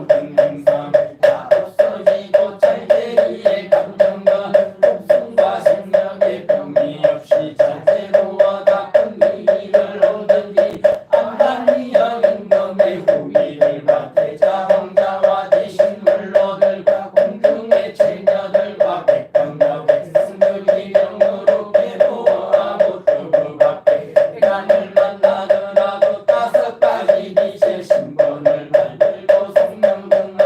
모든 행상 다 없어지고 찰대리의 감정과 목숨과 생명의 병이 없이 자제로와 닦은 미를 얻으니 안하니여 임금의 후일들과 대자 왕자와 대신 물로들과 공중의 체녀들과 백성과 백성들이 명으로 괴로워하고 그 밖에 간을 만나더라도 5가지 빛의 신분을 만들고 성령 등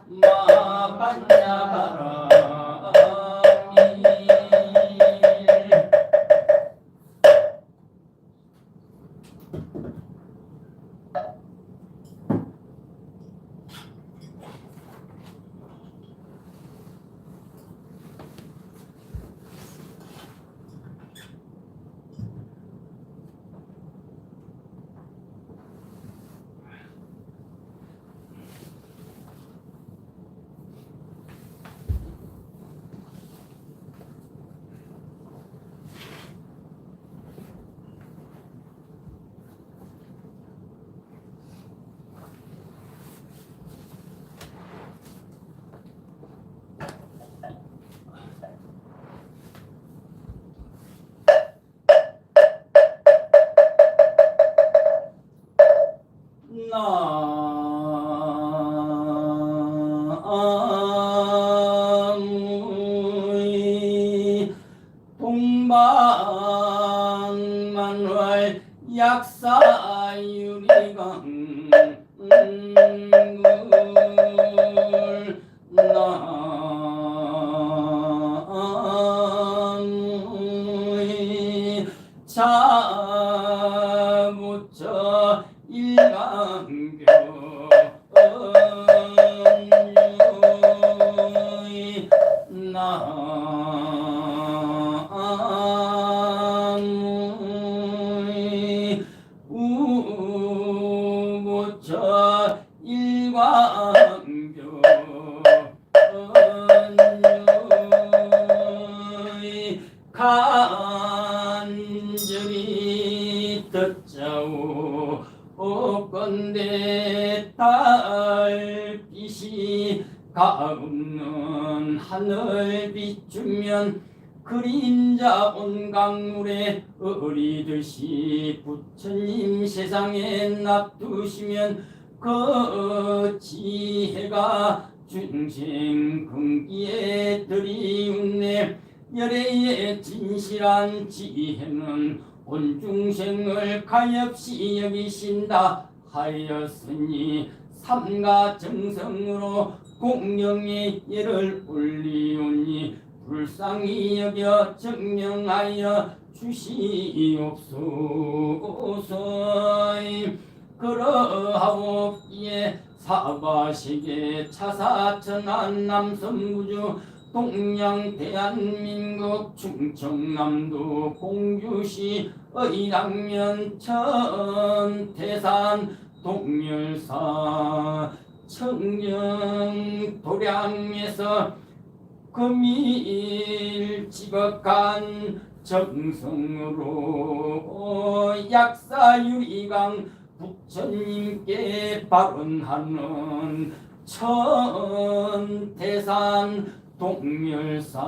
마반야바람이 나무의 동방만활 약사유리강 나무의 자부처 일강교 나무의 우부처 일광교 간절히 듣자오 건대 달빛이 가없는 하늘 비추면 그림자 온 강물에 어리듯이 부처님 세상에 납두시면 그 지혜가 중생 금기에 들이운네 열애의 진실한 지혜는 온 중생을 가엾이 여기신다 하였으니 삼가 정성으로 공경의 예를 올리오니 불쌍히 여겨 증명하여 주시옵소서. 그러하옵기에 사바세계 차사천한 남선무주 동양 대한민국 충청남도 공주시 의랑면 천태산 동열사 청정 도량에서 금일 지극한 정성으로 약사유리강 부처님께 발언하는 천태산 동열사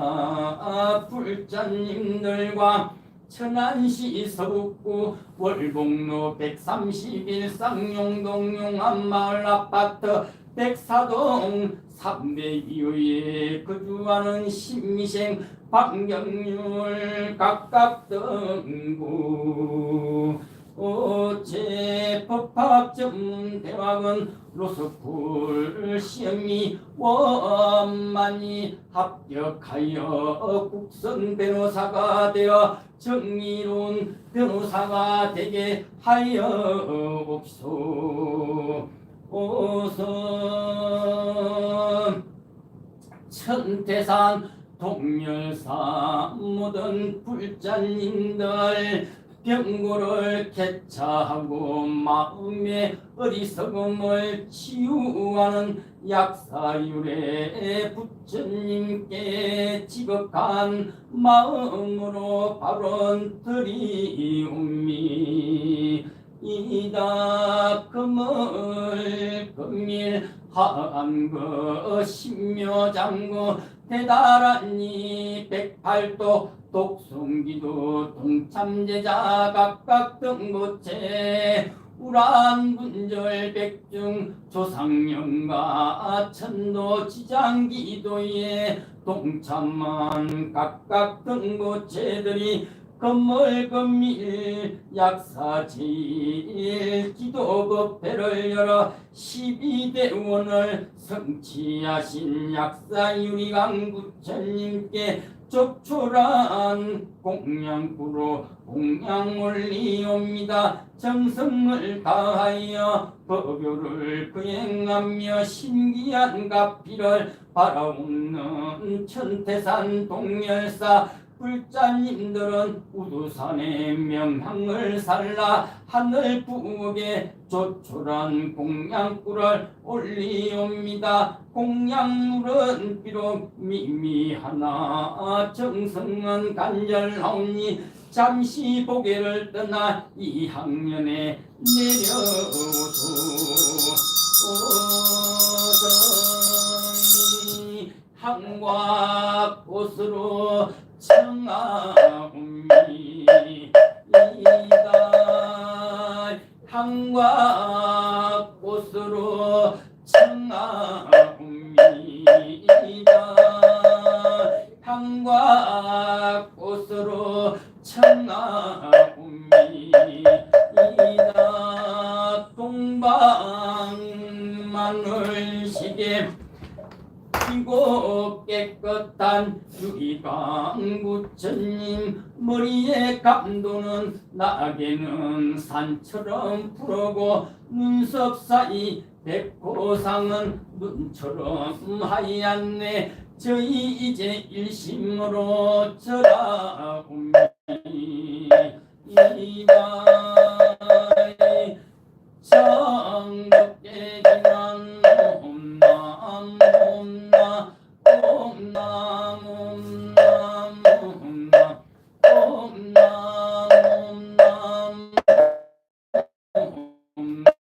불자님들과 천안시 서북구 월봉로 131 쌍용동 용암마을 아파트 백사동 302호에 거주하는 신미생 박경률 각각 등구 제 법학전문대학은 로스쿨 시험이 원만히 합격하여 국선 변호사가 되어 정의로운 변호사가 되게 하여옵소서. 천태산 동열사 모든 불자님들 병고를 개차하고 마음의 어리석음을 치유하는 약사율의 부처님께 지극한 마음으로 발언 드리옵니다. 금을 금일 한거 신묘장구 대다란이 108도 독송기도 동참제자 각각 등고체 우란분절 백중 조상령과 천도 지장기도에 동참한 각각 등고체들이 건물건밀 약사제일 기도법회를 열어 12대원을 성취하신 약사 유리강 부처님께 적출한 공양구로 공양 올리옵니다. 정성을 다하여 법요를 거행하며 신기한 가피를 바라옵는 천태산 동열사 불자님들은 우두산의 명향을 살라 하늘 부엌에 조촐한 공양꿀을 올리옵니다. 공양물은 비록 미미하나 정성은 간절하오니 잠시 보게를 떠나 이 학년에 내려오소니 한과 꽃으로 청하옵니다. 한과 꽃으로 청하옵니다. 한과 꽃으로 청하옵니다. 동방마늘시계 피고 깨끗한 유리강 부처님 머리에 감도는 낙에는 산처럼 푸르고 눈썹 사이 백호상은 눈처럼 하얗네. 저희 이제 일심으로 절하옵니다. 정덕계 기난 옴남 옴나 옴남 옴남 옴나 옴남 옴남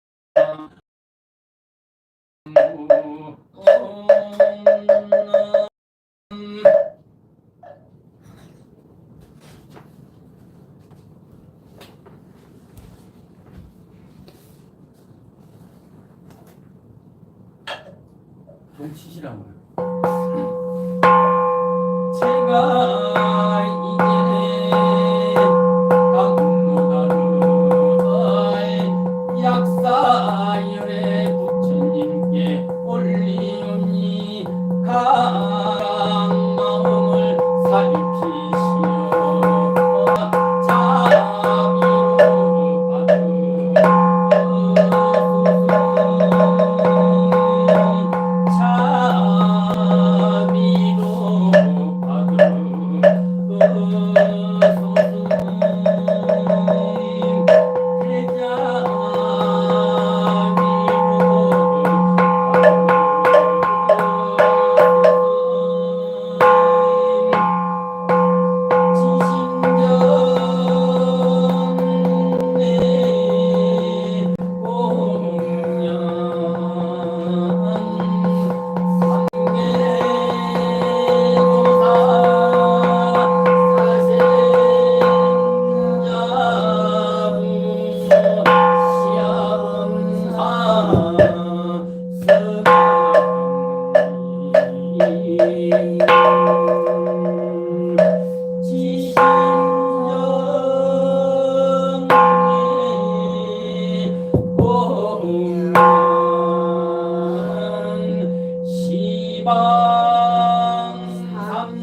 좀 치시라고요. 제가 이제 강로다를 약사열의 부처님께 올리오니 가랑 마음을 살피시어 자비로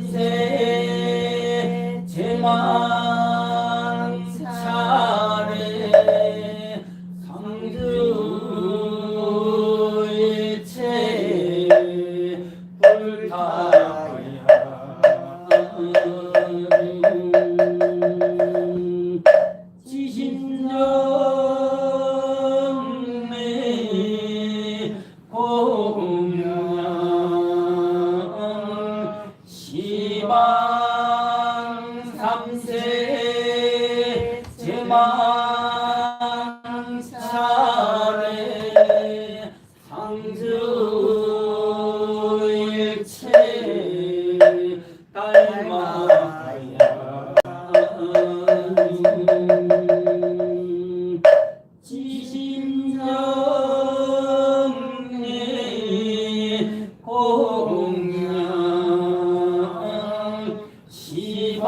시방3세 제망차례 상주일체 불타야 지신정내 공양 시방3세 제망차례 상주일체 딸마야 지신정내 공양 시방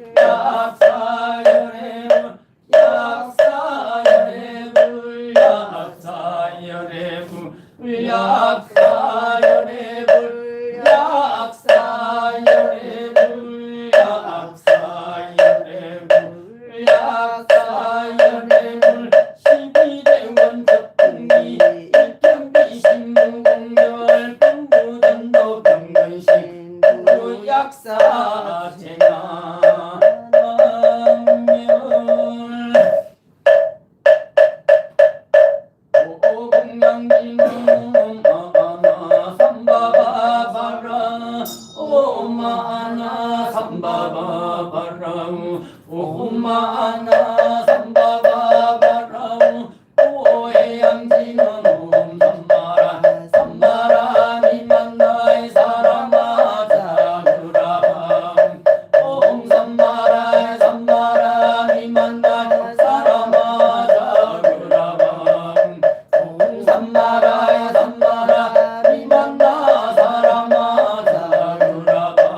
바라우 오마나 삼바바 바라우 오해양지는 옴 삼마라 삼마라 미만나이 사람아 자그라밤 옴 삼마라 삼마라 미만나이 사람아 자그라밤 옴 삼마라 삼마라 미만나 사람아 자그라밤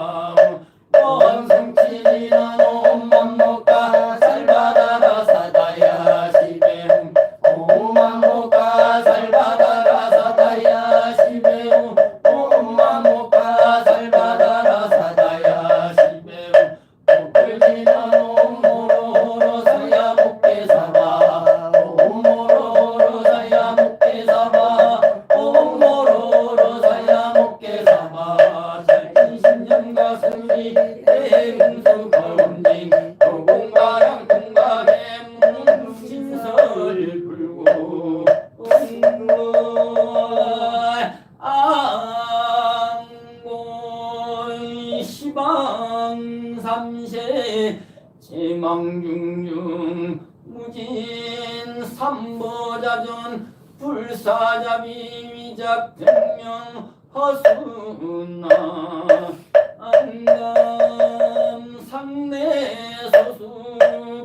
원성치리는 옴맘모가 살바다라 사다야 시베움 옴맘모가 살바다라 사다야 시베움 옴맘모가 살바다라 사다야 시베움 오글지는 옴모로호로 사야 목게 사바 옴모로호로 사야 목게 사바 옴모로호로 사야 목게 사바 잘신신정과 승리 대응수 검진 도공가양 공가햄 신설 불고 안골 시방 삼세 제망중중 무진 삼보자전 불사자비 위작 등명 허수나 안감 상내소수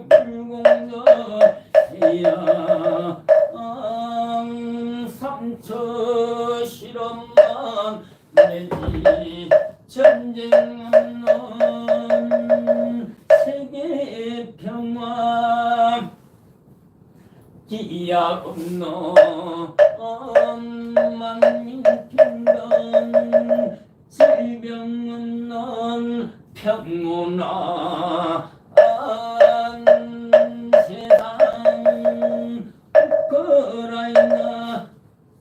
불공전이야 삼처 실험만 내지 전쟁은 세계 평화 기약 없노 만민 평등 질병은 넌 평온아 세상 우크라이나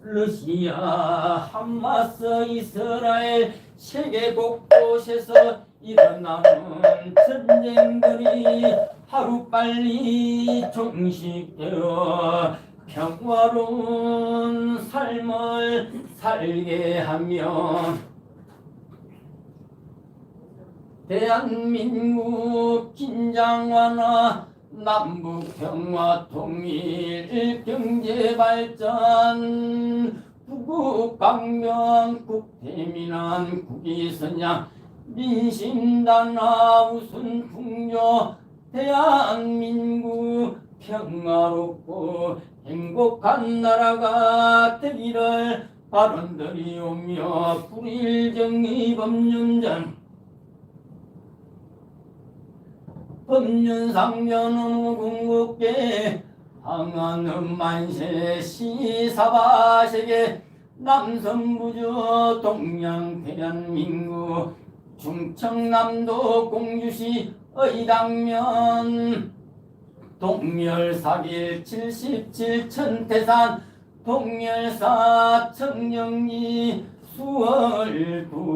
러시아 하마스 이스라엘 세계 곳곳에서 일어나는 전쟁들이 하루빨리 종식되어 평화로운 삶을 살게 하며 대한민국 긴장 완화 남북 평화 통일 경제 발전 부국 강명 국태민안 국위선양 민심 단화 우순 풍조 대한민국 평화롭고 행복한 나라가 되기를 발언드리오며 불일정의 법륜전 법륜상면은 궁극계 항안은 만세 시사바세계 남성부주 동양 대한민국 충청남도 공주시 의당면 동멸사길 77천태산 동멸사 청정리 수월구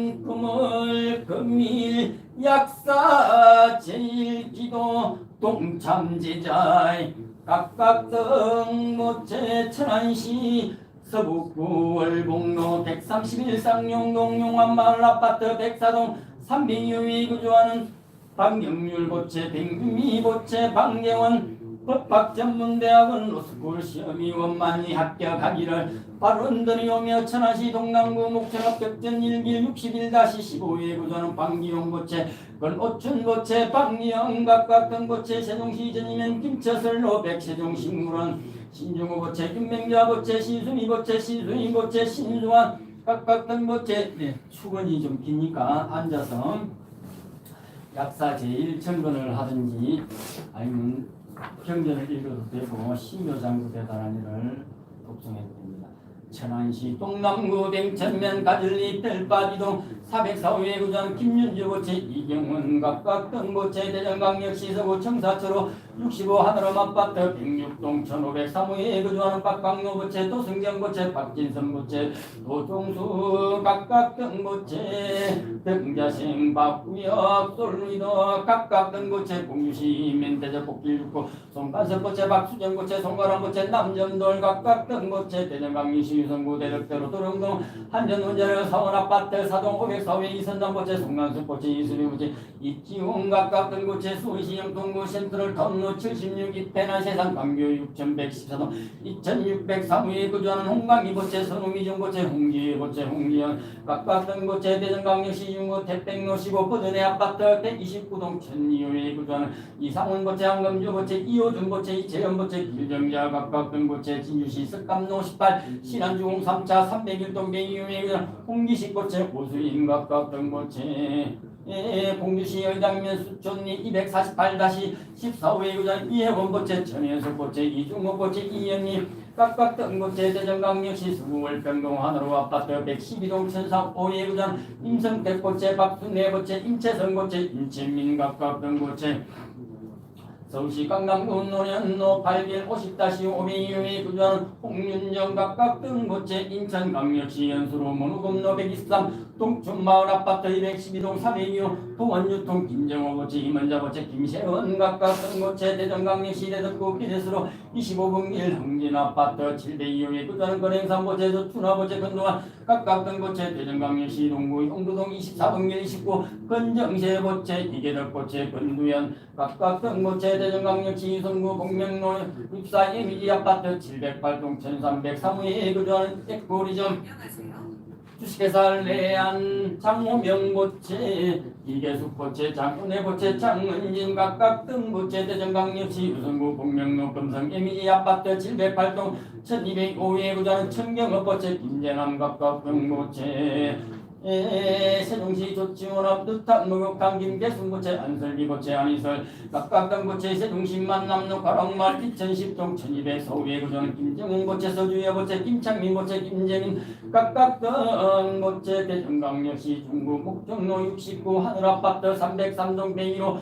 오량금을 금일 약사 제일기도 동참제자의 각각 등모체 천안시 서북구 월봉로 131쌍용동 용환마을 아파트 백사동 302호에 거주하는 방경률보채 백미보채 방경원 법학전문대학원 로스쿨 시험이 원만히 합격하기를 발언드리오며 천안시 동남구 목천합격전 1길 61-15에 거주하는 방기용보채 건오춘보채 방리영 각각 등보채 세종시 전이면 김처설로 백세종식물원 신중호보채 김맹자보채 신수미보채 신수인보채 신수환 각각 등보채 수건이 좀 기니까 앉아서 약사 제1천번을 하든지 아니면 경전을 읽어도 되고 신묘장구 대단한 일을 독송해도 됩니다. 천안시 동남구 뱅천면 가들리 뜰바디동 404호에 구전 김윤주보채 이경훈 각각 등보채 대전광역시 서구 청사초로 65 하늘음 아파트 106동 1503호에 거주하는 박광노부채 도승경부채 박진선부채 도종수 각각 등부채 등자생 박구역 솔루이더 각각 등부채 공유시 멘대저 복길육고 송간섭부채 박수정부채 송가람부채 남전돌 각각 등부채 대전강리시 유성구 대덕대로 도릉동 한전운전을 사원아파트 사동 504회 이선장부채 송난수부채 이수리부채 이지웅 각각 등부채 수시 영동구 센트럴 터널 76 이태나 세상 강교 6114동 2603호에 거주하는 홍강이부채 선우미정부채 홍기부채 홍기현 각각 등부채 대전강역시 융호 태백로 15 버전의 아파트 129동 12호에 거주하는 이상훈부채 한금주부채 이호준부채 이채연부채 길정자 각각 등부채 진주시 석감로 18 신안주공 3차 301동 102호에 거주하는 홍기식부채 오수인 각각 등부채 공주시 의장면 수촌리 248-14호에 거주하는 이혜원부채 천혜석부채 이중호부채 이영리 각각 등부채 대전강역시 수월병동 하늘호 아파트 112동 1004호에 거주하는 임성택부채 박순애부채 임채성부채 임채민 각각 등부채 서울시 강남구 노년로 8길 50-502호에 거주하는 홍윤정 각각 등부채 인천강역시 연수로 문우금로 123 동춘마을 아파트 212동 302호 동원유통 김정호부채 임원자부채 김세원 각각 등부채 대전강역시 대덕구 비대수로 25분 길 흥진 아파트 702호에 거주하는 건행산부채 조춘화부채 건동환 각각 등부채 대전강역시 동구 용두동 24분 길 29 건정세부채 이계덕부채 건두현 각각 등부채 대전강역시 이성구 공명로 64 이미지 아파트 708동 1303호에 거주하는 에코리점 주식회사 레안 장호명부채 이계숙부채 장훈애부채 장은진 각각 등부채 대전강역시 유성구 공명로 금성 이미지 아파트 708동 1205호에 거주하는 청경읍부채 김재남 각각 등부채 세종시 조치원업 뜻한 목욕탕 김계순부채 안설기부채 안이설 각각 등부채 세종시 만남로 가락마을 2010동 1204호에 거주하는 김정웅부채 서주여부채 김창민부채 김재민 각각 등부채 대전강역시 중구 목정로 69 하늘아파트 303동 101호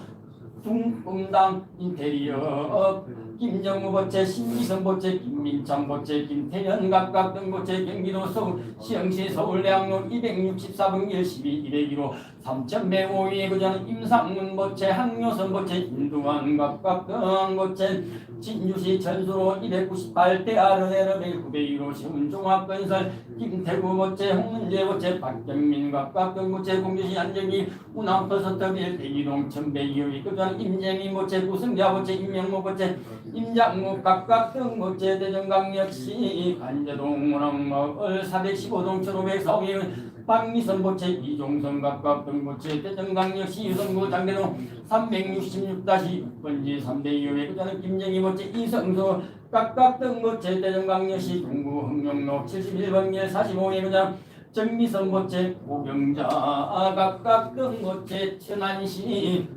중금당 인테리어 김정우부채 신기성부채 김민창부채 김태현 각각 등부채 경기도 서울시흥시 서울대학로 264번 길 12 201호 3105위에 거주하는 임상문부채 항요선부채 인두환 각각 등부채 진주시 전수로 298 대아르네르 901호 시운종합건설 김태구부채 홍문재부채 박경민 각각 등부채 공주시 안정기 운항버스터빌 102동 1102호에 거주하는 임재민부채 구승자부채 임명무부채 임장무 각각 등부채 대전강역시 간제동 문항마을 415동 1504호에 박미선부채 이종선 각각 등부채 대전강역시 유성구 장대동 366-6번지 302호에 거주하는 김정희부채 이성수 각각 등부채 대전강역시 동구 흥룡로 71번 길 45호에 거주하는 정미선부채 고병자 각각 등부채 천안시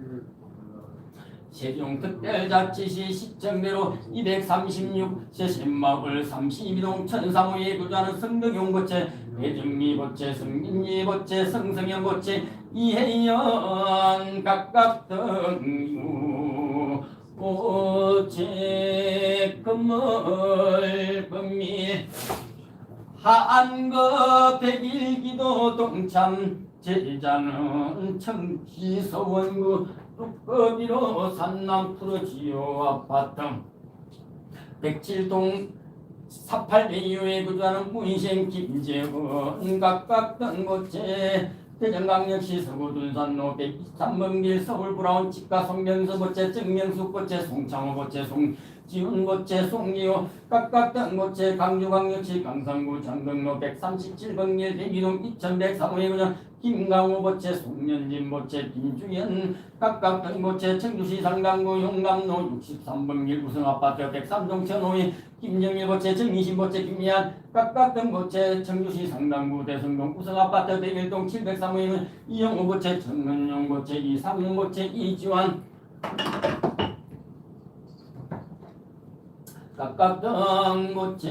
세종특별자치시 시청대로 236 세신마을 32동 1003호에 거주하는 성덕용부채 배정미부채 성민리부채 성성현부채 이혜연 각각 등부채 건물 범미 하안거 백일기도 동참 제자는 청지서원구 뚝거비로 산남 프로지오 아파트 107동 4802호에 거주하는 문생 김재원 각각 등부채 대전강역시 서구둔산로 123번 길 서울브라운 치과 송명서부채 정명숙부채 송창호부채 송지훈부채 송기호 각각 등부채 강주강역시 강산구 장등로 137번 길 대기동 2103호에 거주하는 김강호부채 송년진부채 김주현 각각 등부채 청주시 상당구 용남로 63번 길 우성아파트 103동 1005에 김정일부채 정희신부채 김미안 각각 등부채 청주시 상당구 대성동 우성아파트 101동 703호에는 이영호부채 정은용부채 이상훈부채 이지환 각각 등부채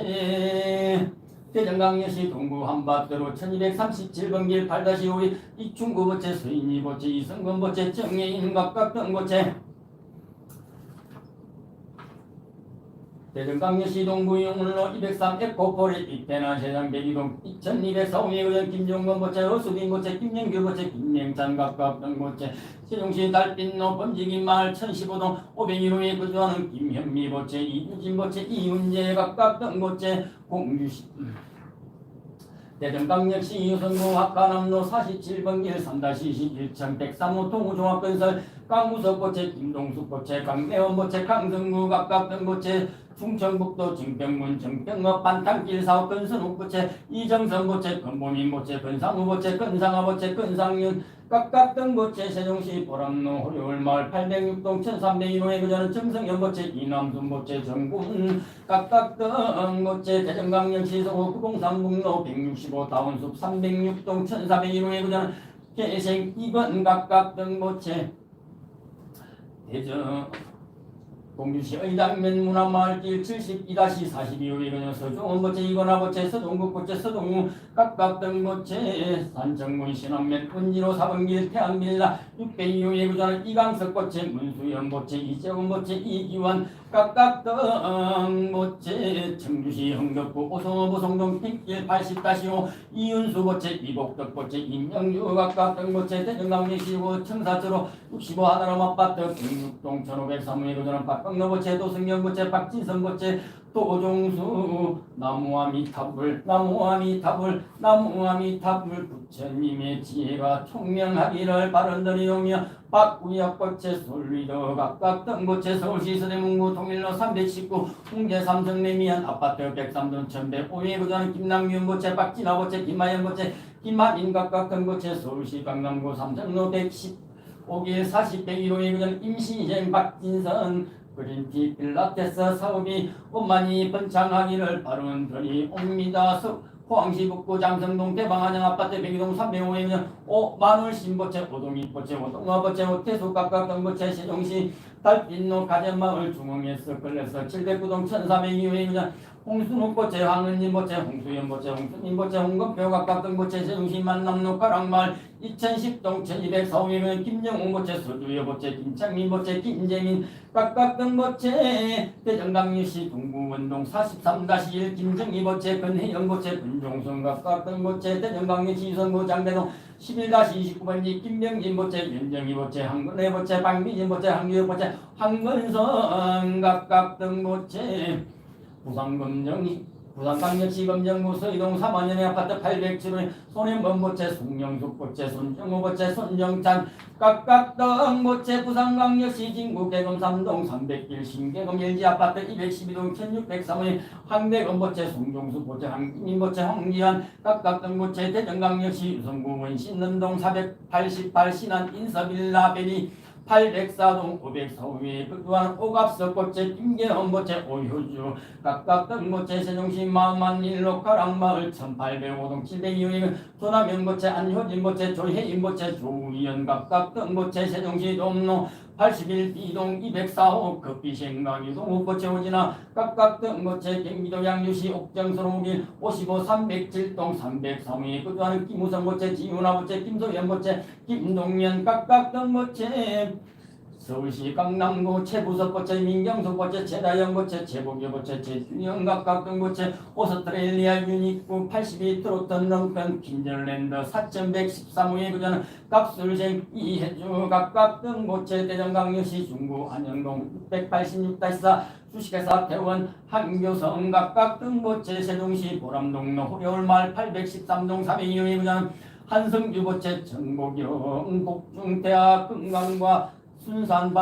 대전강역시 동구 한밭대로 1237번 길 8-5위 이충구부채 서인이부채 이성근부채 정예인 각각 등부채 대전광역시 동구용로 203 에코폴에 입대한 세상 대기동 2204호의 김종건 보채 어수빈 보채 김영규 보채 김명찬 각각 등 보채 세종시 달빛로 범지기 마을 1015동 501호에 거주하는 김현미 보채 이유진 보채 이윤재 각각 등 보채 공주시 대전광역시 유성구 학가남로 47번 길 3-21층 103호 동우종합건설 강무석 보채 김동숙 보채 강대원 보채 강성구 각각 등 보채 충청북도 증평군 증평읍 반탄길 사업 건선욱 보채 이정선 보채 건보민 보채 건상우 보채 건상아 보채 건상윤 각각 등 보채 세종시 보람로 호려울마을 806동 1302호에 거주하는 정성현 보채 이남순 보채 정군 각각 등 보채 대전광역시 서구 구봉산북로 165 다운숲 306동 1402호에 거주하는 개생 이건 각각 등 보채 대전 공주시 의당면 문화마을길 72-42호에 거주하는 서종원 보채 이건아 보채 서동국 보채 서동우 각각 등 보채 산청문 신안면 은지로 4번길 태안빌라 602호에 거주하는 이강석 보채 문수연 보채 이재훈 보채 이기환 각각 등 보채 청주시 흥덕구 오송읍 오송동 핏길 80-5 이윤수 보채 이복덕 보채 임영주 각각 등 보채 대전광역시구 청사초로 65 하나로 아파트 106동 1503호에 거주하는 박광로 보채 도승경 보채 박진선 보채 도종수 나무아미타불 부처님의 지혜가 총명하기를 바란드리오며 박구역 보채 솔리더 각각 등 보채 서울시 서대문구 통일로 319 홍제 삼성레미안 아파트 103동 1105에 거주하는 김남균 보채 박진아 보채 김하연 보채 김하빈 각각 등 보채 서울시 강남구 삼성로 115길 40-101호에 거주하는 임신생 박진선 그린티 필라테스 사업이 원만히 번창하기를 바란드리 옵니다. 포항시 북구 장성동 대방한영 아파트 102동 305에 있는 오마눌 신보채 오동이 보채 오동화 보채 오태수 각각 등 보채 세종시 달빛로 가전마을 중앙에서 걸려서 709동 1302호에 있는 홍순욱 보채 황은진 보채 홍수연 보채 홍순인 보채 홍건표 각각 등 보채 세종시 만남로 가락마을 2010동 1204호에는 김정웅 보채 서주여 보채 김창민 보채 김재민 각각 등 보채 대전광역시 동구원동 43-1 김정희 보채 건혜영 보채 근종선 각각 등 보채 대전광역시 유성구 장대동 11-29번지 김병진 보채 윤정희 보채 한근혜 보채 박미진 보채 한규혁 보채 황건선 각각 등 보채 부산광역시 검정구 서이동 3만년의 아파트 807호에 손해범 보채 송영숙 보채 손정호 보채 손정찬 각각 등 보채 부산광역시 진구 개검 3동 300길 신개검 LG 아파트 212동 1603호에 황대검 보채 송종수 보채 황기민 보채 황기환 각각 등 보채 대전광역시 유성구 원신는동 488 신안 인서빌라 베리 804동 504호에 거주한 오갑석 보채 김계헌 보채 오효주 각각 등 보채 세종시 마만일로 가락마을 1805동 702호에 조남현 보채 안효진 보채 조혜인 보채 조의연 각각 등 보채 세종시 dom로 81B동 204호 급비생강 유동욱 보채 오진아 각각 등 보채 경기도 양주시 옥정선 5길 55 307동 303호에 거주하는 김우성 보채 지훈아 보채 김소연 보채 김동연 각각 등 보채 서울시 강남구 최부석 보채 민경숙 보채 최다영 보채 최복여 보채 최준영 각각 등 보채 오스트레일리아 유니크 82 트로튼 럼pen 킨절랜드 4113호에 거주하는 갑술생 이혜주 각각 등 보채 대전광역시 중구 안영동 686-4 주식회사 대원 한교성 각각 등 보채 세종시 보람동로 호려울마을 813동 402호에 거주하는 한성규 보채 정복영 복중대학 건강과 순산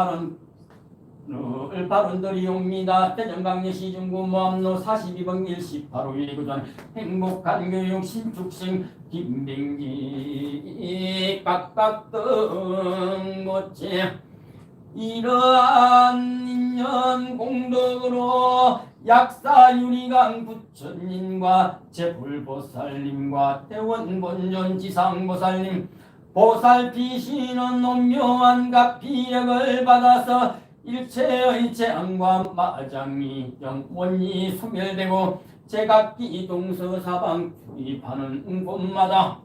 발언들이옵니다. 대전광역시 중구 모암로 42번 길 18호에 거주하는 행복한 교육 신축생 김병기 각각 등 보채 이러한 인연 공덕으로 약사유리강 부처님과 제불보살님과 대원본존 지상보살님 보살피시는 온묘한 가피력을 받아서 일체의 재앙과 마장이 영원히 소멸되고 제각기 동서사방 출입하는 곳마다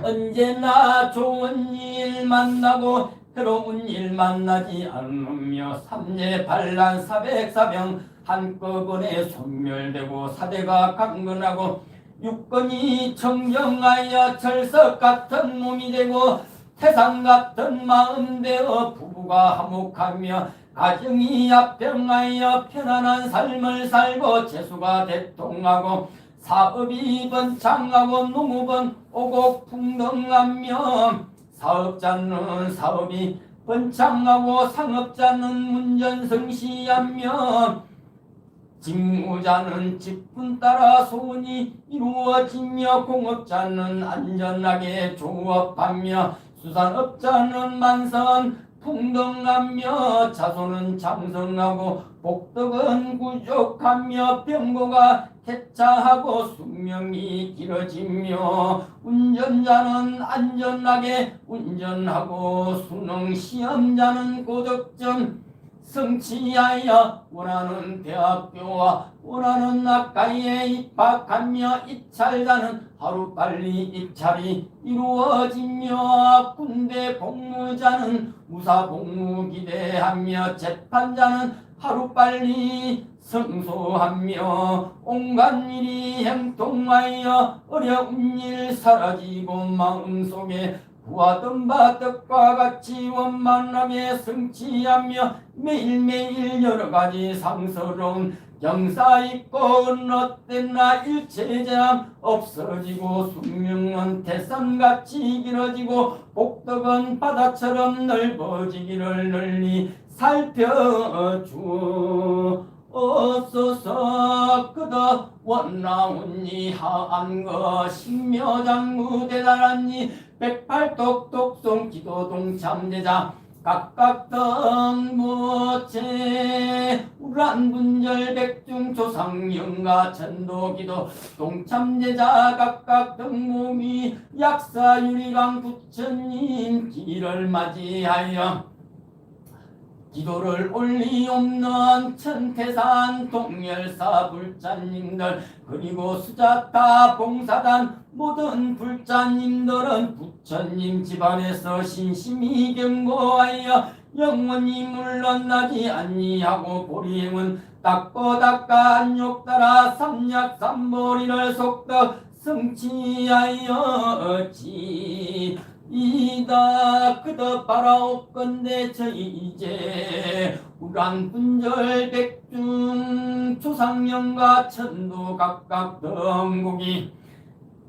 언제나 좋은 일 만나고 해로운 일 만나지 않으며 삼재 반란 사백사병 한꺼번에 소멸되고 사대가 강건하고 육건이 청정하여 철석 같은 몸이 되고 태산 같은 마음 되어 부부가 화목하며 가정이 합병하여 편안한 삶을 살고 재수가 대통하고 사업이 번창하고 농업은 오곡풍덩하며 사업자는 사업이 번창하고 상업자는 문전성시하며 직무자는 직분 따라 소원이 이루어지며 공업자는 안전하게 조업하며 수산업자는 만선 풍덩하며 자손은 장성하고 복덕은 구족하며 병고가 개차하고 수명이 길어지며 운전자는 안전하게 운전하고 수능 시험자는 고득점 성취하여 원하는 대학교와 원하는 학과에 입학하며 입찰자는 하루빨리 입찰이 이루어지며 군대 복무자는 무사복무 기대하며 재판자는 하루빨리 성소하며 온갖 일이 형통하여 어려운 일 사라지고 마음속에 구하던 바 뜻과 같이 원만하게 성취하며 매일매일 여러가지 상스러운 경사 있고 언롯되나 일체장 없어지고 숙명은 태산같이 길어지고 복덕은 바다처럼 넓어지기를 널리 살펴주옵소서. 그더 원나온니 하안거 신묘장무 대단한니 백팔독독송 기도동 참대자 각각 등무체 우란분절 백중 조상영가 천도기도 동참제자 각각 등무미 약사유리강 부처님 길을 맞이하여 기도를 올리옵는 천태산 동열사 불자님들 그리고 수자타 봉사단 모든 불자님들은 부처님 집안에서 신심히 경고하여 영원히 물러나지 아니하고 보리행은 닦고 닦아 안욕 따라 삼약삼보리를 속덕 성취하여지 이다 그더 바라옵건대 저희 이제 우란분절 백중 조상령과 천도 각각 등국이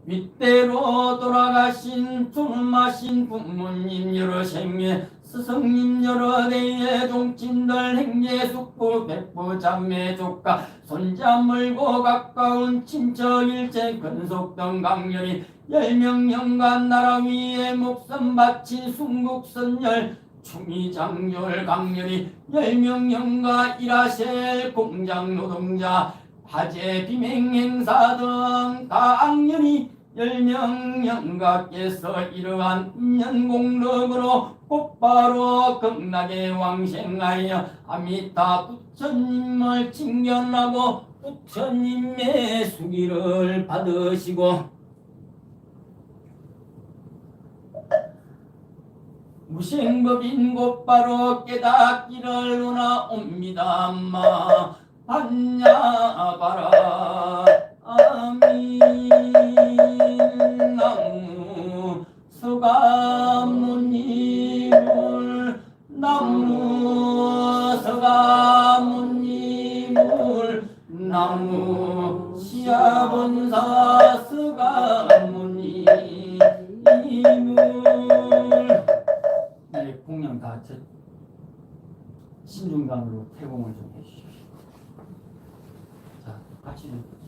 윗대로 돌아가신 존엄하신 부모님 여러 생애 스승님 여러 대의 종친들 행제 숙부 백부 자매 조카 손자 멀고 가까운 친척 일체 근속 등 강렬히 10명 영간 나라 위에 목숨 바친 순국선열 충의장졸 강렬히 10명 영가 일하실 공장 노동자 화재 비맹행사 등 강렬히 10명 영가께서 이러한 인연공덕으로 곧바로 극락에 왕생하여 아미타 부처님을 칭견하고 부처님의 수기를 받으시고 무생법인 곧바로 깨닫기를 원하옵니다마 반야바라 아민 나무 서가모니물 나무 서가모니물 나무 시아본사 서가모니 이물 네, 공양 다 신중단으로 태공을 좀 해주십시오. 자, 같이 좀.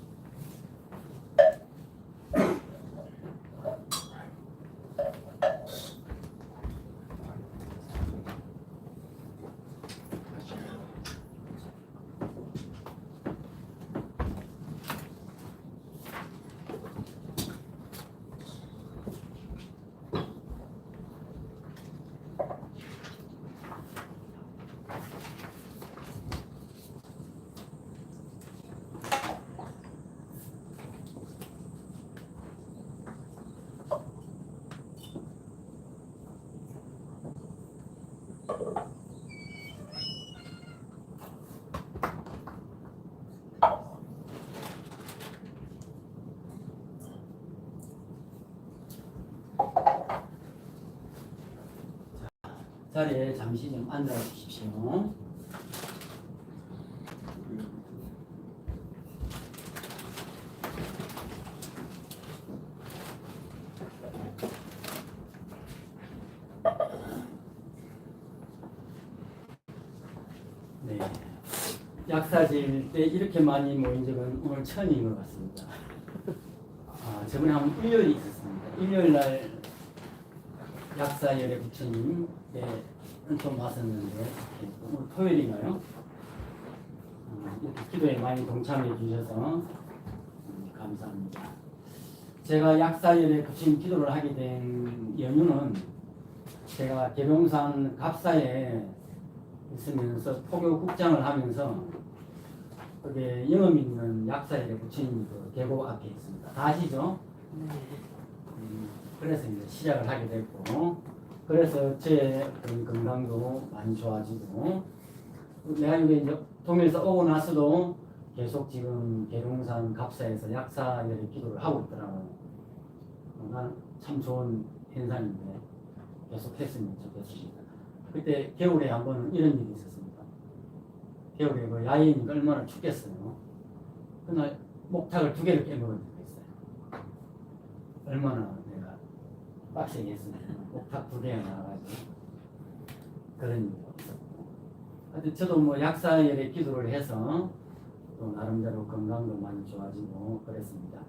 자리에 잠시 좀 앉아 주십시오. 네. 약사질 때 이렇게 많이 모인 적은 오늘 처음인 것 같습니다. 저번에 한 일요일이 있었습니다. 일요일 날 약사열의 부처님에 좀 왔었는데 오늘 토요일인가요? 이렇게 기도에 많이 동참해 주셔서 감사합니다. 제가 약사열의 부처님 기도를 하게 된 연유는 제가 계룡산 갑사에 있으면서 포교 국장을 하면서 그게 영업 있는 약사열의 부처님 그 계곡 앞에 있습니다. 다 아시죠? 그래서 이제 시작을 하게 됐고, 그래서 제 건강도 많이 좋아지고, 내가 이게 이제 동일에서 오고 나서도 계속 지금 계룡산 갑사에서 약사열의 기도를 하고 있더라고요. 난 참 좋은 현상인데 계속 했으면 좋겠습니다. 그때 겨울에 한번 이런 일이 있었습니다. 겨울에 그 야외니까 얼마나 춥겠어요. 그날 목탁을 2개를 깨먹은 적이 있어요. 얼마나 내가 빡세게 했습니다. 목탁 2개가 나와가지고 그런 일이 있었고. 하여튼 저도 뭐 약사열의 기도를 해서 또 나름대로 건강도 많이 좋아지고 그랬습니다.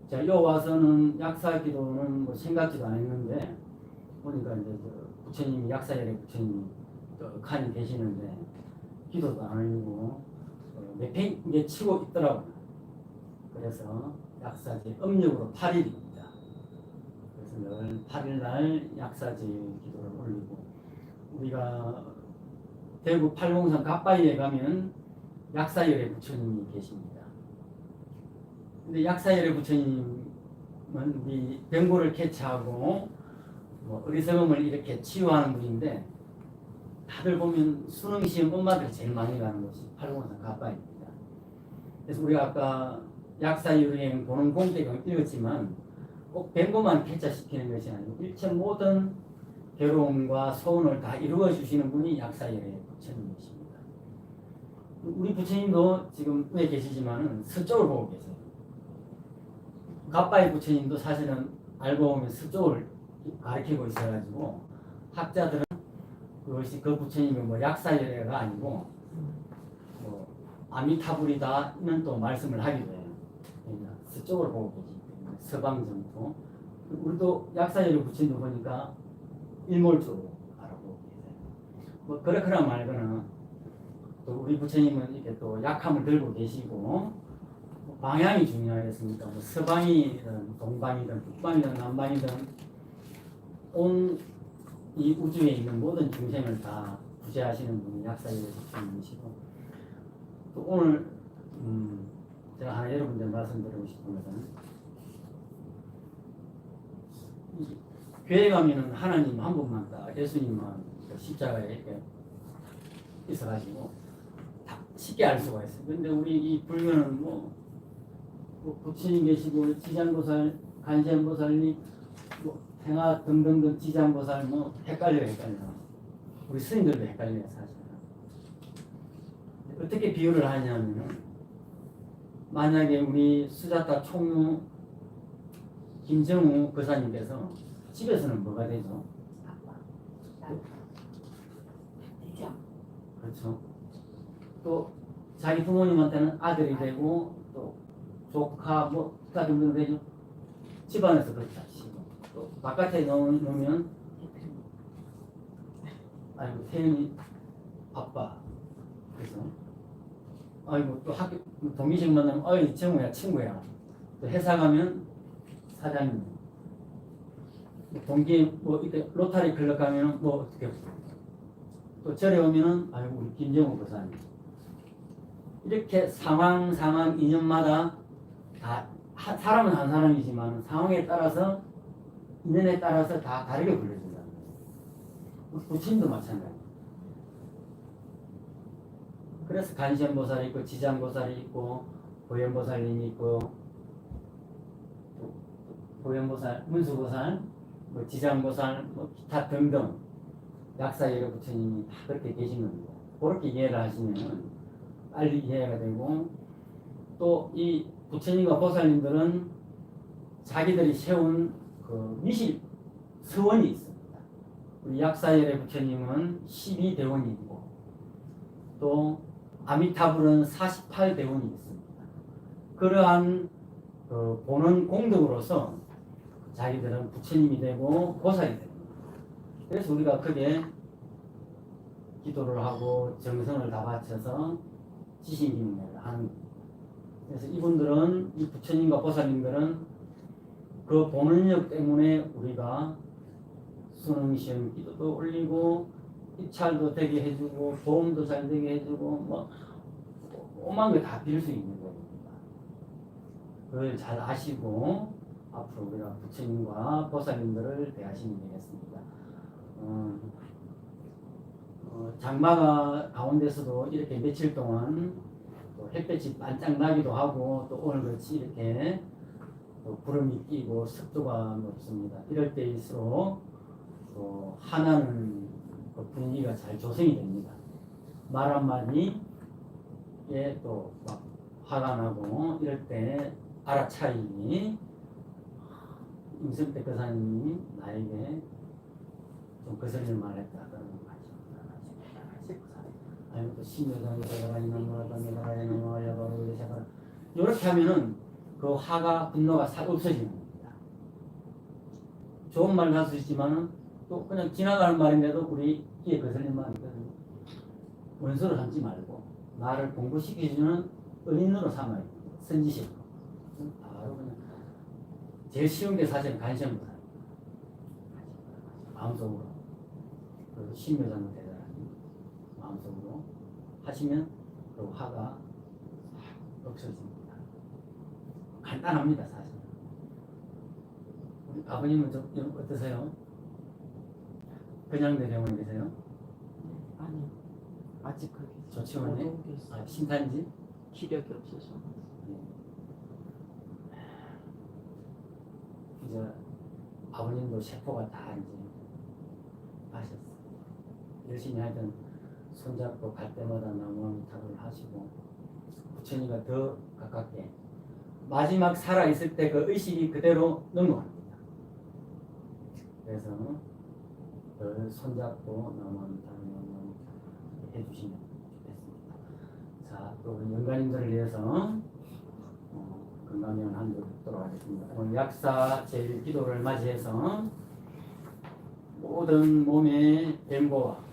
제가 요 와서는 약사 기도는 뭐 생각지도 안 했는데 보니까 이제 부처님이 약사열의 부처님이 떡하니 계시는데 기도도 안 하고 내팽개 치고 있더라고요. 그래서 약사제 음력으로 8일입니다. 그래서 늘 8일 날 약사제 기도를 올리고, 우리가 대구 팔공산 갑바위에 가면 약사열의 부처님이 계십니다. 근데 약사열의 부처님은 우리 병고를 캐치하고 뭐 어리석음을 이렇게 치유하는 분인데, 다들 보면 수능 시험 엄마들이 제일 많이 가는 곳이 팔공산 갑바위입니다. 그래서 우리가 아까 약사유행 보는 공대경 읽었지만 꼭 병고만 캐치시키는 것이 아니고 일체 모든 괴로움과 소원을 다 이루어 주시는 분이 약사열의 부처님이십니다. 우리 부처님도 지금 왜 계시지만은 서쪽을 보고 계세요. 갑바위 부처님도 사실은 알고 보면 서쪽을 가리키고 있어가지고 학자들은 그것이 그 부처님이 뭐 약사열애가 아니고 뭐 아미타불이다는 또 말씀을 하기도 해요. 그러니까 서쪽을 보고 계시기 때문에 서방정토. 우리도 약사열애 부처님도 보니까 일몰쪽으로 알아보고 계세요. 뭐 그렇거나 말거나 또 우리 부처님은 이렇게 또 약함을 들고 계시고, 방향이 중요하겠습니까? 뭐 서방이든 동방이든 북방이든 남방이든 온 이 우주에 있는 모든 중생을 다 구제하시는 분이 약사열의 부처님이시고, 또 오늘 제가 하나 여러분들 말씀드리고 싶은 것은, 교회 가면은 하나님 한 분만 딱 예수님만 십자가에 이렇게 있어가지고 다 쉽게 알 수가 있어요. 근데 우리 이 불교는 뭐 부처님 계시고 지장보살, 간센보살님, 뭐 행하 등등등 지장보살 뭐 헷갈려. 우리 스님들도 헷갈려요 사실은. 어떻게 비유를 하냐면은, 만약에 우리 수자타 총무 김정우 거사님께서 집에서는 뭐가 되죠? 그렇죠. 또 자기 부모님한테는 아들이 되고 또 조카 뭐 등등 되죠. 집안에서 그렇게 하시고, 또 바깥에 놓으면 아이고 태연이 아빠, 그래서 아이고 또 학교 동기식 만나면 어이 정우야 친구야, 또 회사 가면 사장님, 동기 뭐 이렇게 로타리 클럽 가면 뭐 어떻게 또 절에 오면은 아이고 우리 김정우 거사님. 이렇게 상황 인연마다 다 사람은 한 사람이지만 상황에 따라서 인연에 따라서 다 다르게 불려진다는 거예요. 부처님도 마찬가지예요. 그래서 간센보살이 있고 지장보살이 있고 보현보살님이 있고 보현보살, 문수보살, 뭐 지장보살, 뭐 기타 등등 약사예로 부처님이 다 그렇게 계신 겁니다. 그렇게 이해를 하시면 빨리 이해가 되고 또 이 부처님과 보살님들은 자기들이 세운 그 미실 서원이 있습니다. 우리 약사열의 부처님은 12대원이고 또 아미타불은 48대원이 있습니다. 그러한 그 보는 공덕으로서 자기들은 부처님이 되고 보살이 됩니다. 그래서 우리가 크게 기도를 하고 정성을 다 바쳐서 지신기능을 하는 겁니다. 그래서 이분들은 이 부처님과 보살님들은 그 보는력 때문에 우리가 수능시험 기도도 올리고 입찰도 되게 해주고 보험도 잘 되게 해주고 뭐 오만 거 다 빌 수 있는 겁니다. 그걸 잘 아시고 앞으로 우리가 부처님과 보살님들을 대하시면 되겠습니다. 장마가 가운데서도 이렇게 며칠 동안 또 햇볕이 반짝 나기도 하고 또 오늘같이 이렇게 또 구름이 끼고 습도가 높습니다. 이럴 때일수록 또 하나는 그 분위기가 잘 조성이 됩니다. 말 한마디에 또 막 화가 나고 이럴 때 알아차리니 임승택 교사님이 나에게 좀 거슬릴 말했다 그런 거 하죠. 아니면 또 신여자는 제가 있는 거라도 내가 있는 거라도 제가 이렇게 하면은 그 화가 분노가 없어지는 겁니다. 좋은 말 할 수 있지만은 또 그냥 지나가는 말인데도 우리 귀에 거슬리는 말이거든요. 원수로 삼지 말고 나를 공부시켜주는 은인으로 삼아야 됩니다. 선지식. 바로 그냥 제일 쉬운 게 사실은 간시험보다 마음속으로 그리고 신묘장도 대단하니 마음속으로 하시면 그 화가 없어집니다. 간단합니다 사실. 우리 아버님은 좀 어떠세요? 그냥 내려오는 계세요? 아니 아직 그렇게 조치원에? 신탄지? 기력이 없어서. 이제 아버님도 세포가 다 이제 하셨어요. 열심히 하던 손잡고 갈 때마다 나무아미타불을 하시고 부처님과 더 가깝게 마지막 살아있을 때 그 의식이 그대로 넘어갑니다. 그래서 늘 손잡고 나무아미타불 해주시면 좋겠습니다. 자, 또 우리 영가님들을 위해서 건강면 한번 듣도록 하겠습니다. 오늘 약사 제1기도를 맞이해서 모든 몸의 병고와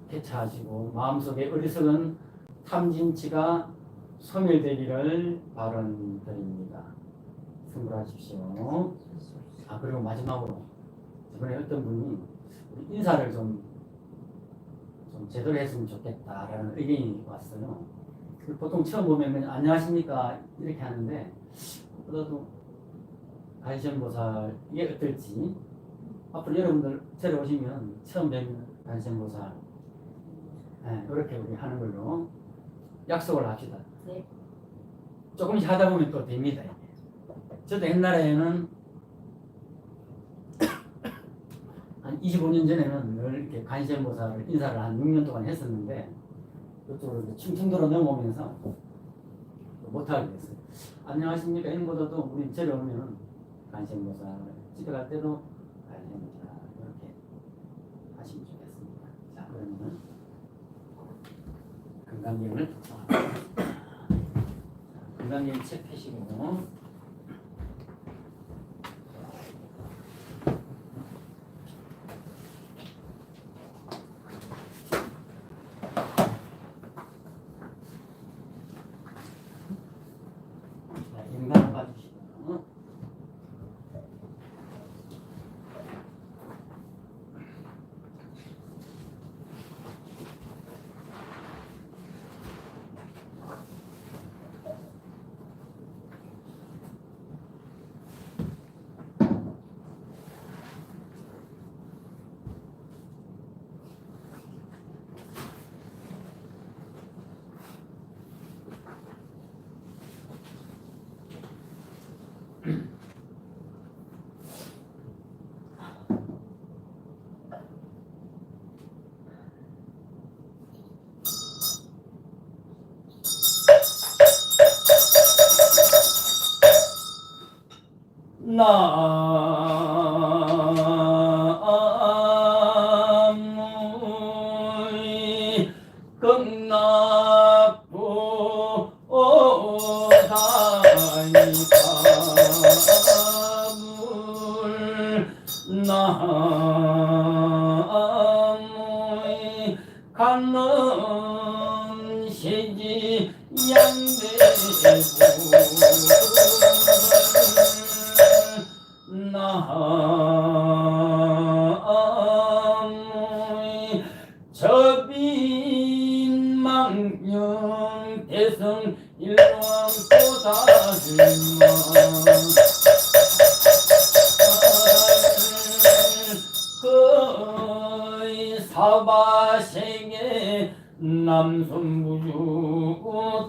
쾌차하시고 마음속의 어리석은 탐진치가 소멸되기를 바라드립니다. 승부하십시오. 그리고 마지막으로 이번에 어떤 분이 우리 인사를 좀 제대로 했으면 좋겠다라는 의견이 왔어요. 보통 처음 보면 그냥 안녕하십니까 이렇게 하는데 그래도 간시험보살 이게 어떨지 앞으로 여러분들 데려오시면 처음 뵙는 간시험보살 이렇게 우리 하는 걸로 약속을 합시다. 네. 조금씩 하다 보면 또 됩니다. 저도 옛날에는 한 25년 전에는 늘 이렇게 간시험보살 인사를 한 6년 동안 했었는데 이쪽으로 충청도로 넘어오면서 못하게 됐어요. 안녕하십니까 이런보다도 우리 절에 오면 간시험보살 집에 갈 때도 간시험보살 이렇게 하시면 좋겠습니다. 자 그러면 건강기운을 책 펴시고 인간을 봐주시고 나무의 극락부 오사이가물 나무의 가는 시지 양대부 나무의 저빈망령 대성 일왕보다일마 거의 사바세계 남선부주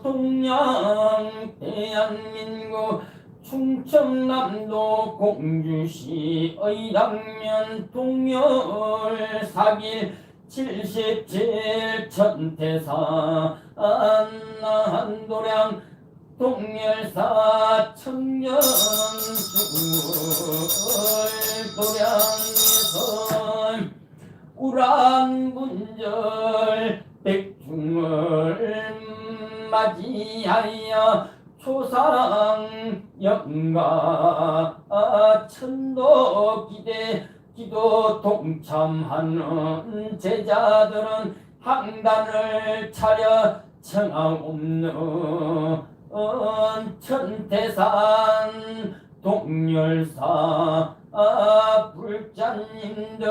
동양 대한민국 충청남도 공주시 의당면 동열사길 77 천태사 한도량 동열사 청년수을 도량에서 우란분절 백중을 맞이하여 초상 영가 천도 기대 기도 동참하는 제자들은 항단을 차려 청하옵는 천태산 동열사 불자님들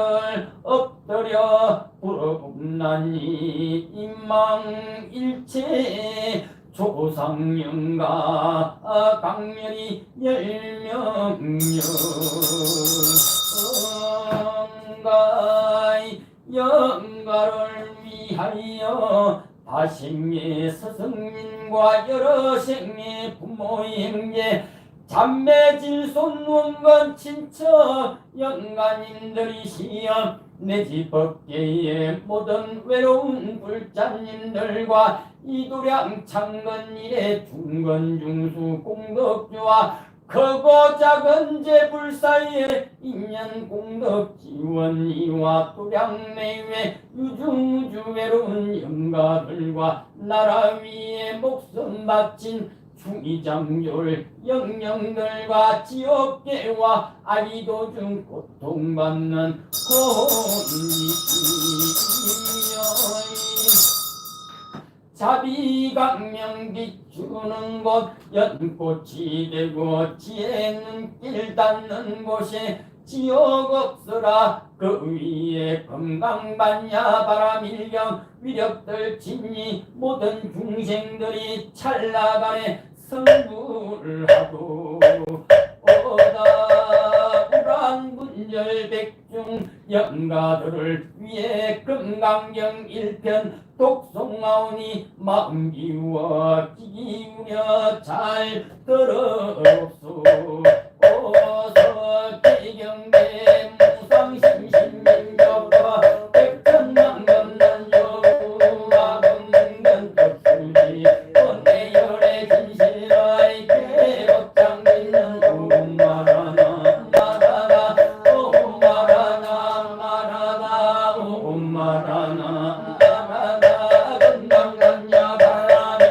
엎드려 부르옵나니 임망일체 조상영가 강렬히 열명영가의 영가를 위하여 다생의 스승님과 여러 생의 부모의 형제 자매 질손 원관 친척 영가님들이시여 내 집 밖의 모든 외로운 불자님들과 이도량 창건 일의 중건 중수 공덕주와 크고 작은 재불 사이에 인연 공덕 지원 이와 도량 내외 유중무주 외로운 영가들과 나라 위에 목숨 바친 중이장졸 영령들과 지옥계와 아리도중 고통받는 고인이여 자비강명 비추는 곳 연꽃이 되고 지혜는 길 닿는 곳에 지옥 없으라 그 위에 건강반야 바람일경 위력들 진이 모든 중생들이 찰나간에 성불하고 오다 우란분절 백중 영가들을 위해 금강경 1편 독송하오니 마음 비워 기우려 잘 들어옵소 어서 대경대 무상심신민족과 백천만건난 여우와 건능건 덕수지 언대열의 진실의 개법장 믿는 오마라나 마라나 오마라나 마라나 오마라나 마라나 건강간야 바람이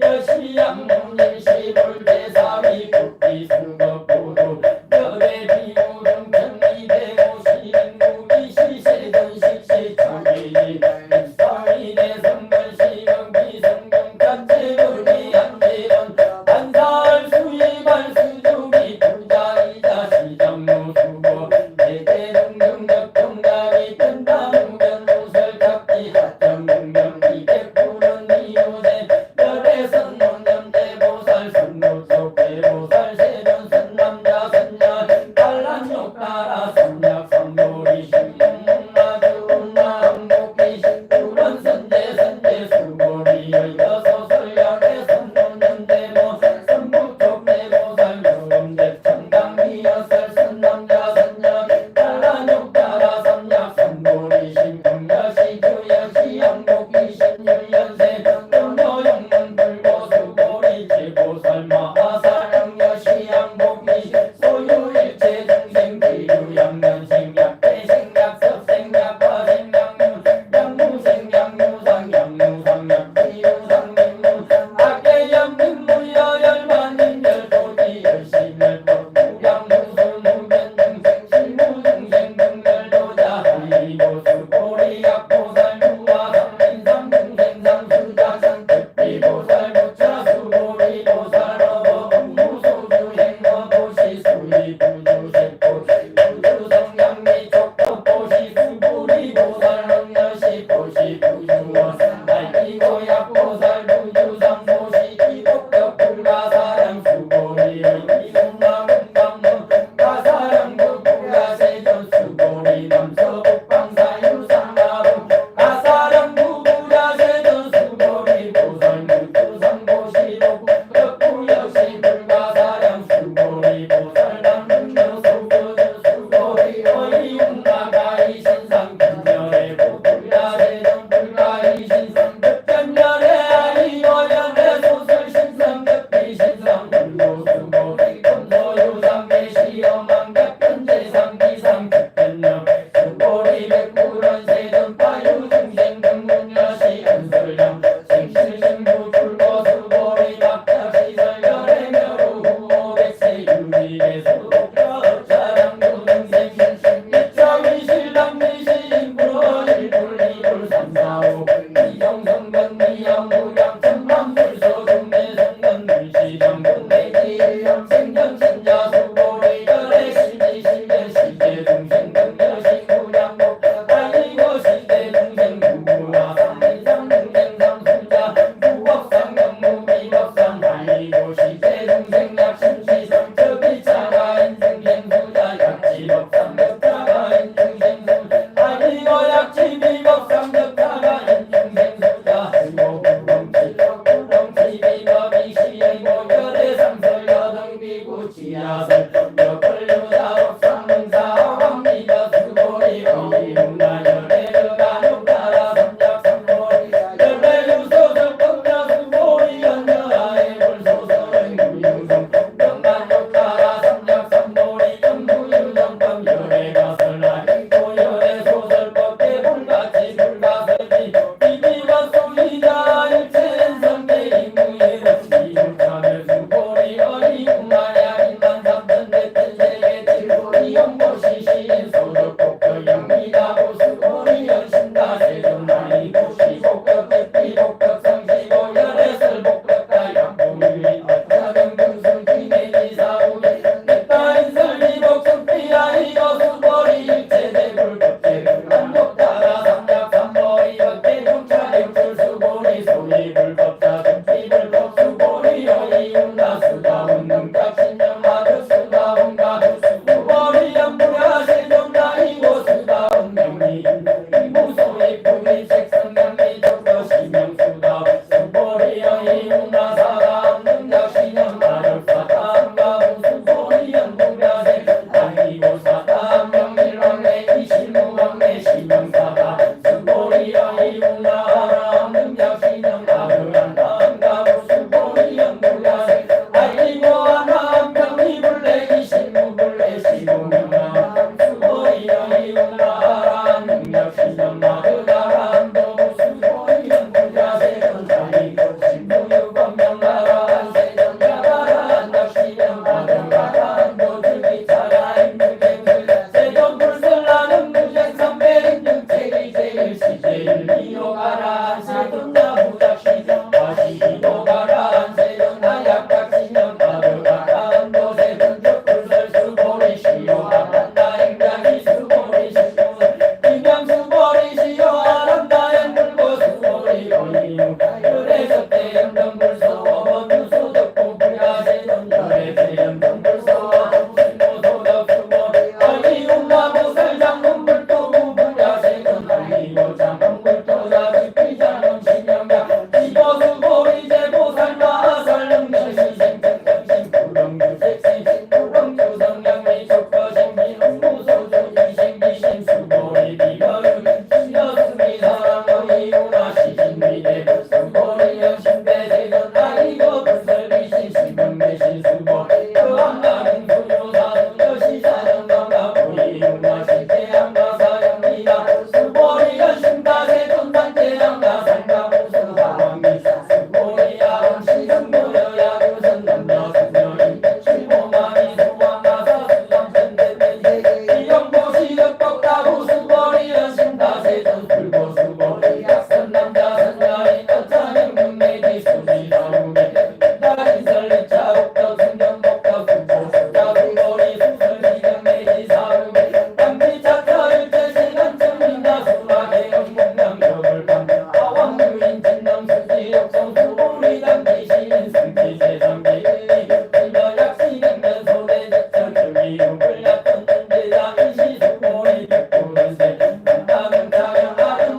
여시양문일 시불대사위 국기 승거보도 여대 비우등 경리대고 시민국이 시세전식 시청기 사위 대성കൾ 시경 비성경 자체불미 한계원 한살 수입할 수주기 부자이자 시장노수고 대대등등적 정답이 뜬다무변 무설 잡기 신영 마르가란도 수고이는 부자세는 다이고 신부유건명 나라한 세전 야가란 낚시는 마르가란도 들기차라 힘들게 세전 불설나는 무쟁 삼배인등 제일 제일 시제일 이용하라 세전 나무작시정 다시도 가라 세전 나약각 신영 마르가란도 세전 적불설 수고리 시용하라 나행장이 수고리 시용 인양 수고리 시용하라 나행 물고 수고리 거이용 그래서 대연정 불서 원주 소덕고 부야세전 열애세 연정 불서 신모 소덕 수고 거이용 나무 설장문 불도구 부야세전 거이용 장문 불도자 집비장문 신영가 이거 수고리 제보살마 설릉면 시생정 정신 부렁주 색생 부렁주 성량미 족거신 미흥무소주 이생기신 수고리 비거유 시여수미 사랑거이우나 시신미대 수고리 영신배세전 아이고 불설비신 신명매신 수고리 그한가는 수요사수 여시사정강가 보이우나 시대양가 사영미나 수고리 여신다세전 단대양가 상가무수하왕미 수고리 야왕시승무여야 교선 남자 수녀인 시모마미 수왕가사 수정천대대 이영도시 덕덕다구 수고리 여신다세전 불고 수고리 약선 남자 선녀인 어차명 명매지 수지다우매 다인설리차 옥덕 승경복덕 수고수자 수고리 수설지경 매지 사우매 양지차터일제 시간쯤인가 수락의 영문명격을 감 하왕유인 진남 수지역성 수고리 당기시인 승지세상기 일여약시경면 소대적전 주기육을 약전 전제자 이시 수고리 백구는세 남다명 자명 아름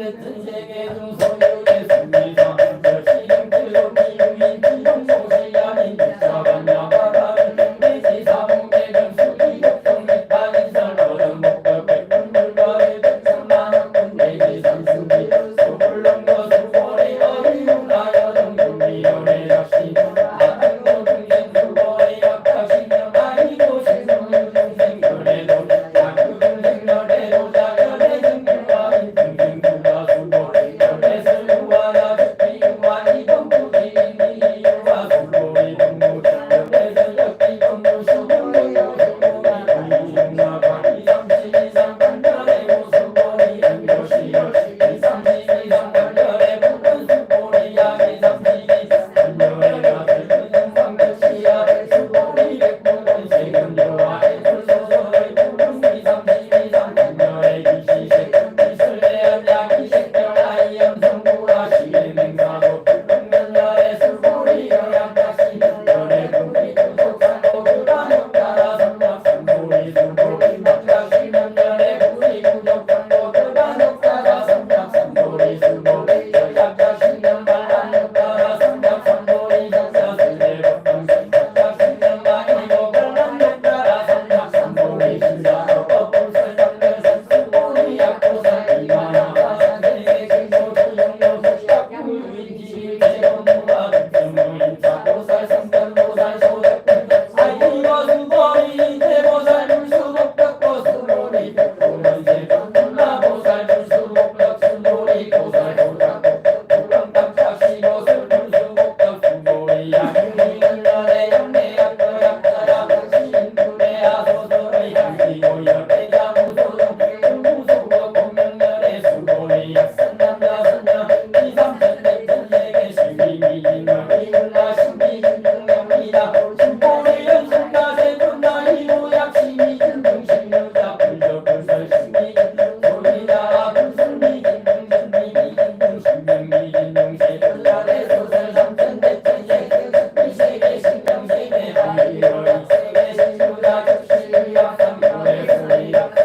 대천 세계 중 소유의 승리상 시름길로 기루인 기동소시야인 자반야바라는 매지 사무계정 수기격정 밑반인설 어른 목적 백분불가의 백천만원 내지 삼승기 수불렁거 수고리 어리운하여 정중비열의 약시 아등고 중생 수고리 약자신명 아이고 신성유 중생 열애도 약구 중생 열애도 자열의 증명과 중생 부가 수고리 열애설과 야적비유와 이동부지인이유와 수고리 동무 열애설 역비동무 수고리 이중나가 이삼십이상 간절의 우수고리 연교시 이삼십이상 간절의 부근 수고리야 이삼십이 간절의 아들 상격시야 수고리 백부근 세금요와 애술소설의 부근 이삼십이상 간절의 이시색 이술대한 야기색별 아이염성부라 시행행사도 백면열의 수고리 영양다시 열의 부기 구속산도 그간역 따라 삼락삼고리 수고리 막다시면열의 부기 구속산도 그간역 따라 삼락삼고리 수고리 열약자신명 말란역 따라 삼락삼고리 역사수대법당신 막다신명 아니고 별난역 따라 삼락삼고리 신자도 법불설당대선 수고리 약도산 이만하사 세계 신고 조영료 약구유인지 대본무가 백정무인 자보살 성전보살 소백군 아이고 수고리 대보살 불수복덕고 수고리 백구문세 전문라보살 불수복덕 수고리 보살 보덕 불렁답작시고 불수복덕 수고리 야경이 열렬의 영내 약도 약자야 시인불의 아소설의 향기고 열대자 무소동 무소고 공명열의 수고리 약선남자 선녀 이삼천백천세계 신비미인물 이문나 신비인중명이다 신보리 연승가세 분나 이무약 신비인중신명자 불적불설 신비인중소리다 불선미인중신비인중 신명미인중세 불날의 소설 삼천백천세계 이세계 신명세계 한기열 이세계 신유다 적실이랍삼 고래소리랍삼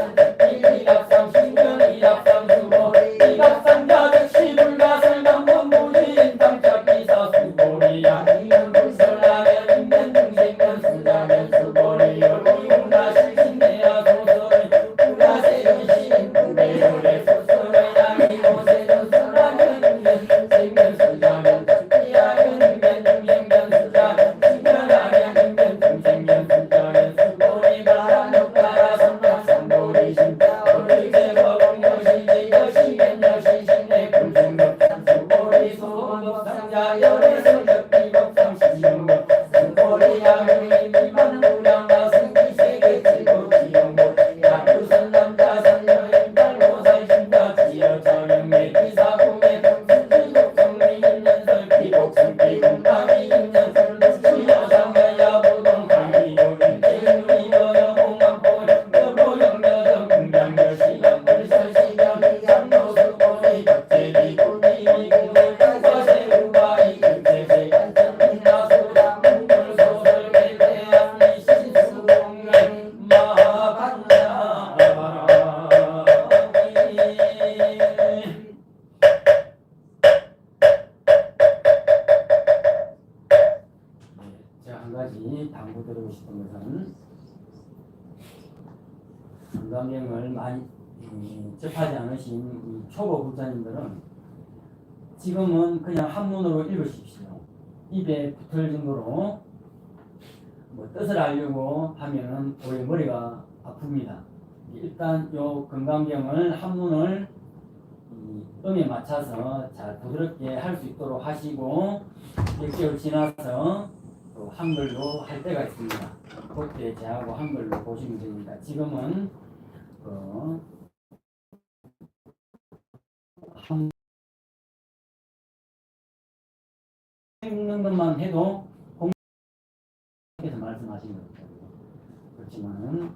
이랍삼 신명이랍삼 수고 이랍삼 자적시 불가설 강본무지인 땅짝기사 수고리 양이면 불설하면 인면중생면 수자면 수고리 열기운나 실신내야 소설의 불가세의시인 불배열의 소설의 양이고 세전설하면 인면 생면 수자면 특기하면 인면 중생면 수자 신명하면 인면 중생면 수자면 수고리 바람역 따라 삼락삼고리 신자 어리제거공 여시지 여시면 여시신의 불생각 수고리 소복상자 열애설 역비복상 신명복 수고리 양의 미만무량가 승기세계 칠고 지영복 약구선 남자 선녀인 달고살 신자 지여저명매 기사공의 병수지복 정리인연설 비복승 비공감이 인연설 지여상가 야보동 강의요인 제유이여 여봉왕보 여보 영여정 공장여시연 불설시연 장로수고리 격제비 구미미구의 거세우와 이근세세 간천민나수랑 문돌소설 개대한 이신수공의 마반야 제가 한 가지 당부드리고 싶은 것은 건강경을 많이 접하지 않으신 이 초보 불자님들은 지금은 그냥 한문으로 읽으십시오. 입에 붙을 정도로 뭐 뜻을 알려고 하면은 오히려 머리가 아픕니다. 일단 요 건강경을 한문을 음에 맞춰서 잘 부드럽게 할 수 있도록 하시고 몇 개월 지나서 또 한글로 할 때가 있습니다. 그때 제하고 한글로 보시면 됩니다. 지금은 읽는 것만 해도 공부에서 말씀하신 거죠. 그렇지만은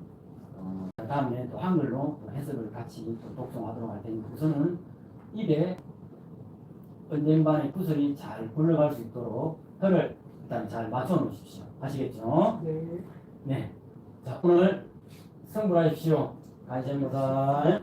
다음에 또 한글로 또 해석을 같이 또 독송하도록 할 테니까 우선은 입에 언젠반에 구슬이 잘 굴러갈 수 있도록 혀를 일단 잘 맞춰 놓으십시오. 아시겠죠? 네. 네. 자, 오늘 성불하십시오. 간센보살.